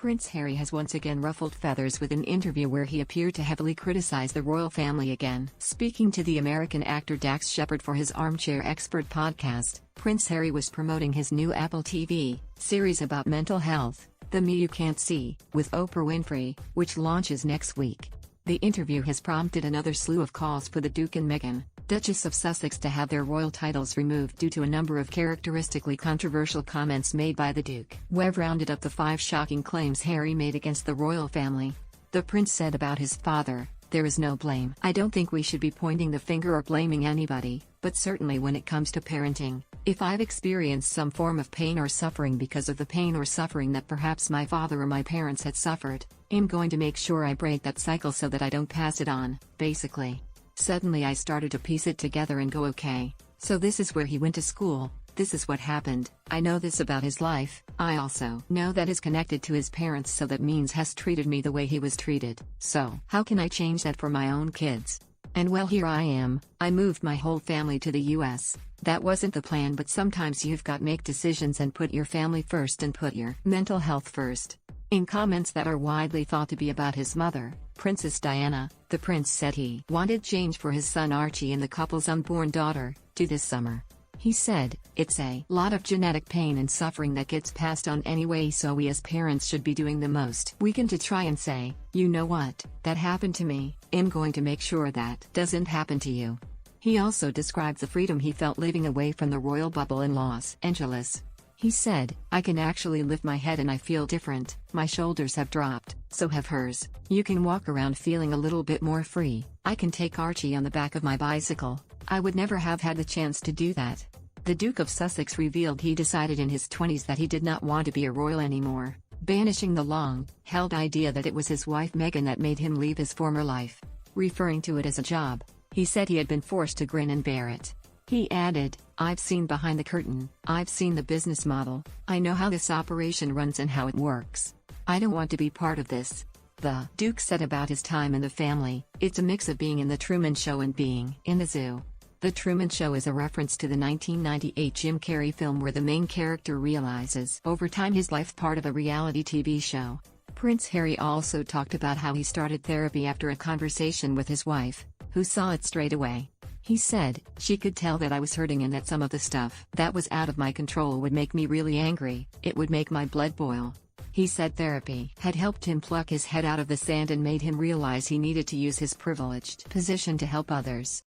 Prince Harry has once again ruffled feathers with an interview where he appeared to heavily criticize the royal family again. Speaking to the American actor Dax Shepard for his Armchair Expert podcast, Prince Harry was promoting his new Apple TV series about mental health, The Me You Can't See, with Oprah Winfrey, which launches next week. The interview has prompted another slew of calls for the Duke and Meghan, Duchess of Sussex, to have their royal titles removed due to a number of characteristically controversial comments made by the Duke. We've rounded up the 5 shocking claims Harry made against the royal family. The prince said about his father, "There is no blame. I don't think we should be pointing the finger or blaming anybody, but certainly when it comes to parenting, if I've experienced some form of pain or suffering because of the pain or suffering that perhaps my father or my parents had suffered, I'm going to make sure I break that cycle so that I don't pass it on, basically. Suddenly I started to piece it together and go, okay, so this is where he went to school, this is what happened, I know this about his life, I also know that is connected to his parents, so that means has treated me the way he was treated, so how can I change that for my own kids? And well, here I am, I moved my whole family to the US, that wasn't the plan, but sometimes you've got to make decisions and put your family first and put your mental health first." In comments that are widely thought to be about his mother, Princess Diana, the prince said he wanted change for his son Archie and the couple's unborn daughter, due this summer. He said, "It's a lot of genetic pain and suffering that gets passed on anyway, so we as parents should be doing the most we can to try and say, you know what, that happened to me, I'm going to make sure that doesn't happen to you." He also described the freedom he felt living away from the royal bubble in Los Angeles. He said, "I can actually lift my head and I feel different, my shoulders have dropped, so have hers. You can walk around feeling a little bit more free. I can take Archie on the back of my bicycle. I would never have had the chance to do that." The Duke of Sussex revealed he decided in his 20s that he did not want to be a royal anymore, banishing the long-held idea that it was his wife Meghan that made him leave his former life. Referring to it as a job, he said he had been forced to grin and bear it. He added, "I've seen behind the curtain, I've seen the business model, I know how this operation runs and how it works. I don't want to be part of this." The Duke said about his time in the family, "It's a mix of being in the Truman Show and being in the zoo." The Truman Show is a reference to the 1998 Jim Carrey film where the main character realizes over time his life part of a reality TV show. Prince Harry also talked about how he started therapy after a conversation with his wife, who saw it straight away. He said, "She could tell that I was hurting and that some of the stuff that was out of my control would make me really angry, it would make my blood boil." He said therapy had helped him pluck his head out of the sand and made him realize he needed to use his privileged position to help others.